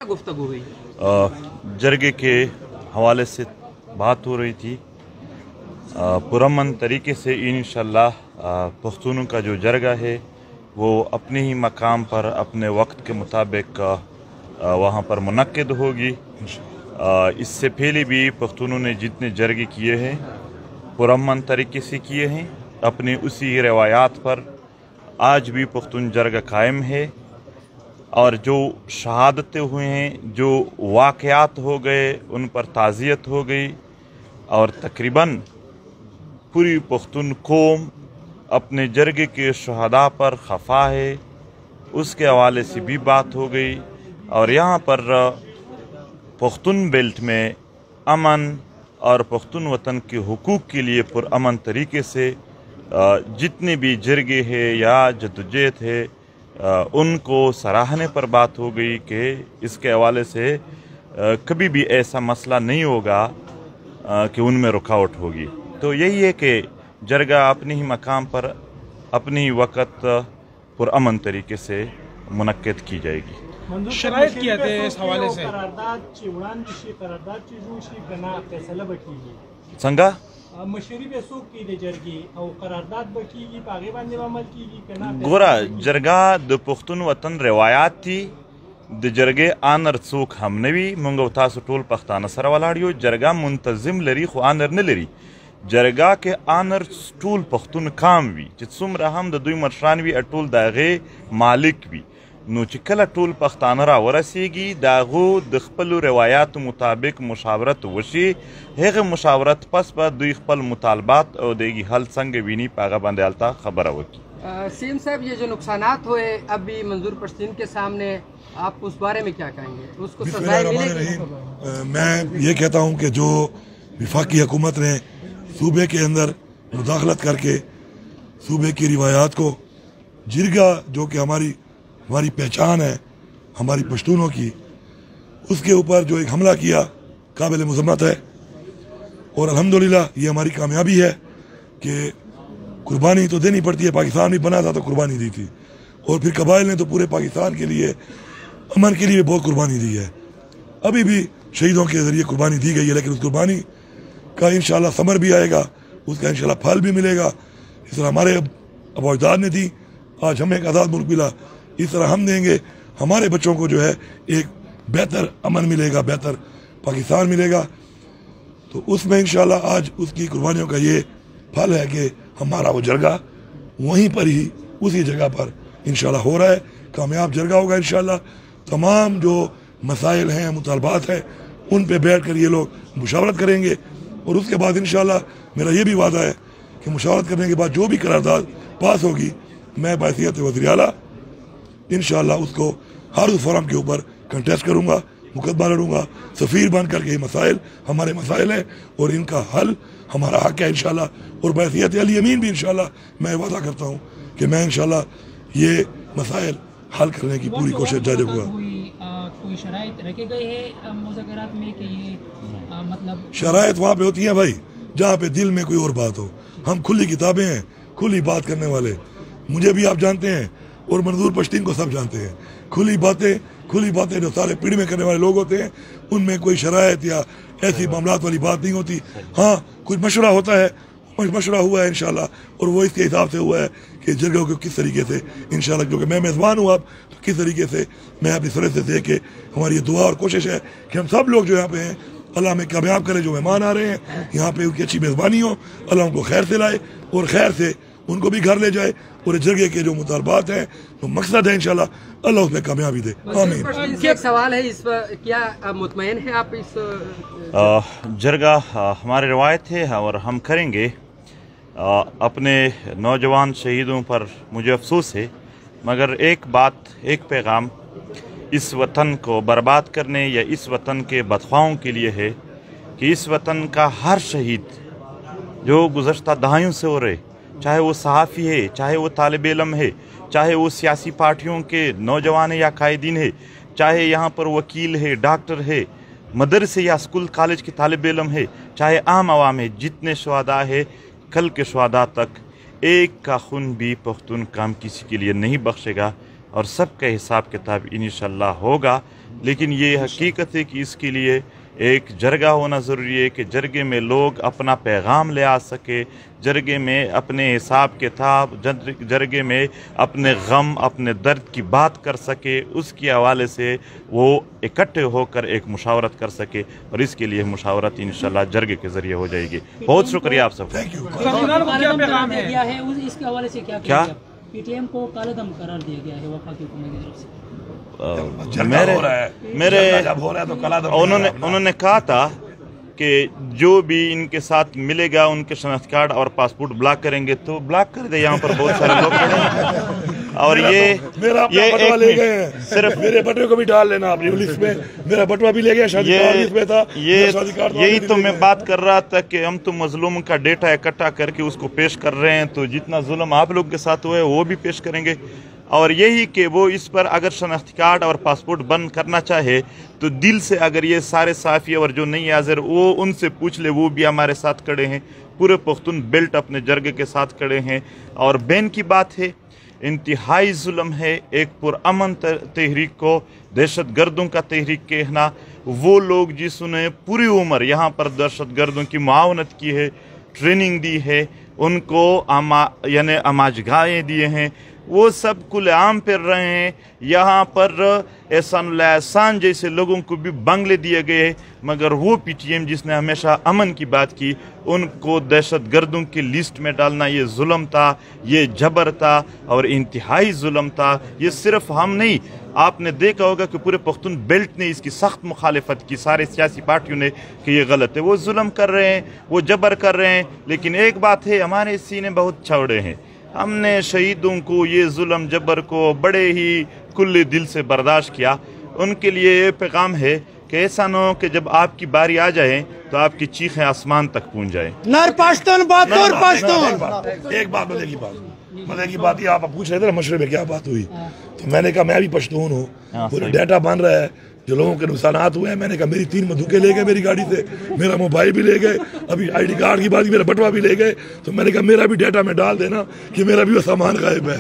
गुफ्तगू हुई? जरगे के हवाले से बात हो रही थी। पुरअमन तरीके से इंशाअल्लाह पख्तूनों का जो जरगा है वो अपने ही मकाम पर अपने वक्त के मुताबिक वहाँ पर मुनक्किद होगी। इससे पहले भी पख्तूनों ने जितने जरगे किए हैं पुरअमन तरीके से किए हैं, अपनी उसी रवायात पर आज भी पख्तून जरगा कायम है। और जो शहादतें हुए हैं, जो वाक़यात हो गए, उन पर ताज़ियत हो गई और तकरीबन पूरी पख्तून कौम अपने जरगे के शहदा पर खफा है, उसके हवाले से भी बात हो गई। और यहाँ पर पख्तून बेल्ट में अमन और पख्तून वतन के हुकूक के लिए पुरअमन तरीके से जितने भी जरगे है या जद्दोजहद है उनको सराहने पर बात हो गई कि इसके हवाले से कभी भी ऐसा मसला नहीं होगा कि उनमें रुकावट होगी। तो यही है कि जरगा अपने ही मकाम पर अपने ही वक़्त पुरअमन तरीके से मुनक्किद की जाएगी। शराइत किया थे इस हवाले से संगा गोरा जरगा द पुख्तून वतन रवायात थी द जरगे आनर चूक हम नवी मुंगो तासु टोल पख्ताना सर वलाड़ियो जरगा मुंतजिम लरी खो आनर न लरी जरगा के आनर टोल पख्तून काम वी चित्सुम रहम द दुई मर्शान वी अटोल दागे मालिक वी नो चिकला टोल पख्ताना रा वरसेगी दागो द खपल रवायात मुताबिक मुशावरत वशी हेगे मुशावरत पस पर दुई खपल मुतालबात और देगी हल संग विनी पागा बंदयालता खबर होगी। सीएम साहब, ये जो नुकसानात हुए अभी मंजूर पश्तीन के सामने, आप उस बारे में क्या कहेंगे? उसको सजाएं मिलेगी? मैं ये कहता हूँ कि जो वफाकी हुकूमत ने सूबे के अंदर मुदाखलत करके सूबे की रिवायात को जिरगा जो कि हमारी पहचान है हमारी पश्तूनों की, उसके ऊपर जो एक हमला किया काबिल मज़म्मत है। और अल्हम्दुलिल्लाह ये हमारी कामयाबी है कि कुर्बानी तो देनी पड़ती है। पाकिस्तान भी बना था तो कुर्बानी दी थी और फिर कबाइल ने तो पूरे पाकिस्तान के लिए अमन के लिए बहुत कुर्बानी दी है। अभी भी शहीदों के ज़रिए कुर्बानी दी गई है, लेकिन उस कुर्बानी का इंशाल्लाह समर भी आएगा, उसका इंशाल्लाह फल भी मिलेगा। इस तरह हमारे अब अजदाद ने दी, आज हमें एक आज़ाद मुल्क मिला, इस तरह हम देंगे हमारे बच्चों को जो है एक बेहतर अमन मिलेगा, बेहतर पाकिस्तान मिलेगा। तो उसमें इंशाल्लाह आज उसकी कुर्बानियों का ये फल है कि हमारा वो जरगा वहीं पर ही उसी जगह पर इंशाल्लाह हो रहा है, कामयाब जरगा होगा इंशाल्लाह। तमाम जो मसाइल हैं, मुतालबात हैं, उन पे बैठ कर ये लोग मुशावरत करेंगे और उसके बाद इंशाल्लाह मेरा ये भी वादा है कि मुशावरत करने के बाद जो भी करारदाद पास होगी मैं बहैसियत वज़ीर आला इंशाल्लाह उसको हर उस फोरम के ऊपर कंटेस्ट करूँगा, मुकदमा लड़ूंगा। सफ़ीर बन करके ये मसाइल हमारे मसाइल हैं और इनका हल हमारा हक है इंशाल्लाह। और बहैसियत अली अमीन भी इंशाल्लाह मैं वादा करता हूँ कि मैं इंशाल्लाह ये मसाइल हल करने की पूरी कोशिश जारी होगा। कोई शराइत रखे गए हैं मुज़ाकरात में कि ये मतलब शराइत वहाँ पे होती हैं भाई जहाँ पे दिल में कोई और बात हो। हम खुली किताबें हैं, खुली बात करने वाले, मुझे भी आप जानते हैं और मंजूर पश्तीन को सब जानते हैं। खुली बातें जो सारे पीढ़ी में करने वाले लोग होते हैं उनमें कोई शराइत या ऐसी मामलात वाली बात नहीं होती। हाँ, कुछ मशवरा होता है, मशवरा हुआ है इंशाल्लाह और वो इसके हिसाब से हुआ है कि जगह को किस तरीके से इंशाल्लाह, क्योंकि मैं मेज़बान हूँ आप, तो किस तरीके से मैं अपनी तरफ से दे के हमारी ये दुआ और कोशिश है कि हम सब लोग जो यहाँ पे हैं अल्लाह में कामयाब करे। जो मेहमान आ रहे हैं यहाँ पे उनकी अच्छी मेज़बानी हो, अल्लाह उनको खैर से लाए और खैर से उनको भी घर ले जाए और जगह के जो मुतालबात हैं, जो मकसद है इंशाल्लाह अल्लाह उसमें कामयाबी दे। आमीन। एक सवाल है, इस पर क्या मुतमईन है आप इस जरगा हमारी रवायत है और हम करेंगे। अपने नौजवान शहीदों पर मुझे अफसोस है, मगर एक बात, एक पैगाम इस वतन को बर्बाद करने या इस वतन के बदख्वाहों के लिए है कि इस वतन का हर शहीद जो गुज़श्ता दहाइयों से हो रहे, चाहे वो सहाफ़ी है, चाहे वो तालिब इल्म है, चाहे वो सियासी पार्टियों के नौजवान या कायदीन है, चाहे यहाँ पर वकील है, डॉक्टर है, मदरसे या स्कूल कॉलेज के तालिब इल्म है, चाहे आम आवाम है, जितने शुहदा है कल के शुहदा तक एक का खून भी पख्तून काम किसी के लिए नहीं बख्शेगा और सबका हिसाब किताब इंशाअल्लाह होगा। لیکن یہ حقیقت ہے کہ اس کے لیے ایک جرگہ ہونا ضروری ہے کہ جرگے میں لوگ اپنا پیغام لے آ سکے، جرگے میں اپنے حساب کتاب، جرگے میں اپنے غم اپنے درد کی بات کر سکے، اس کے حوالے سے وہ اکٹھے ہو کر ایک مشاورت کر سکے، اور اس کے لیے مشاورت انشاءاللہ جرگے کے ذریعے ہو جائے گی۔ بہت شکریہ آپ سب کا۔ اس کے حوالے سے کیا پی ٹی ایم کو کالے دم قرار دیا گیا ہے وفاقی حکومت کی طرف سے؟ انہوں نے کہا تھا کہ جو بھی ان کے ساتھ ملے گا ان کے شناخت کارڈ اور پاسپورٹ بلاک کریں گے، تو بلاک کر دے، یہاں پر بہت سارے لوگ کھڑے ہیں۔ اور یہ صرف میرے بٹوے کو بھی ڈال لینا اپنی لسٹ میں، میرا بٹوا بھی لے گیا، شادی کارڈ لسٹ میں تھا، یہی تو میں بات کر رہا تھا کہ ہم تو مظلوم کا ڈیٹا اکٹھا کر کے اس کو پیش کر رہے ہیں، تو جتنا ظلم آپ لوگ کے ساتھ ہوا ہے وہ بھی پیش کریں گے، اور یہی کہ وہ اس پر اگر شناختی کارڈ اور پاسپورٹ بند کرنا چاہے تو دل سے، اگر یہ سارے صحافی اور جو نہیں حاضر وہ ان سے پوچھ لے، وہ بھی ہمارے ساتھ کھڑے ہیں، پورے پختون بیلٹ اپنے جرگے کے ساتھ کھڑے ہیں۔ اور بین کی بات ہے، انتہائی ظلم ہے ایک پرامن تحریک کو دہشت گردوں کا تحریک کہنا۔ وہ لوگ جس نے پوری عمر یہاں پر دہشت گردوں کی معاونت کی ہے، ٹریننگ دی ہے، ان کو یعنی اماجگاہیں دیے ہیں، وہ سب کھلے عام پھر رہے ہیں۔ یہاں پر احسان اللہ احسان جیسے لوگوں کو بھی بنگلے دیے گئے، مگر وہ پی ٹی ایم جس نے ہمیشہ امن کی بات کی، ان کو دہشت گردوں کی لسٹ میں ڈالنا یہ ظلم تھا، یہ جبر تھا اور انتہائی ظلم تھا۔ یہ صرف ہم نہیں، آپ نے دیکھا ہوگا کہ پورے پختون بیلٹ نے اس کی سخت مخالفت کی، سارے سیاسی پارٹیوں نے، کہ یہ غلط ہے، وہ ظلم کر رہے ہیں، وہ جبر کر رہے ہیں۔ لیکن ایک بات ہے، ہمارے سینے بہت چوڑے ہیں، ہم نے شہیدوں کو یہ ظلم جبر کو بڑے ہی کھلے دل سے برداشت کیا۔ ان کے لیے یہ پیغام ہے کہ ایسا نہ ہو کہ جب آپ کی باری آ جائے تو آپ کی چیخیں آسمان تک پہنچ جائیں۔ ایک بات مزے کی بات یہ آپ پوچھ رہے تھے نا مشورے میں کیا بات ہوئی، تو میں نے کہا میں بھی پشتون ہوں، پورا ڈیٹا بن رہا ہے جو لوگوں کے نقصانات ہوئے ہیں۔ میں نے کہا میری 3 بندوقیں لے گئے میری گاڑی سے، میرا موبائل بھی لے گئے، ابھی آئی ڈی کارڈ کی بات میرا بٹوا بھی لے گئے، تو میں نے کہا میرا بھی ڈیٹا میں ڈال دینا کہ میرا بھی وہ سامان غائب ہے۔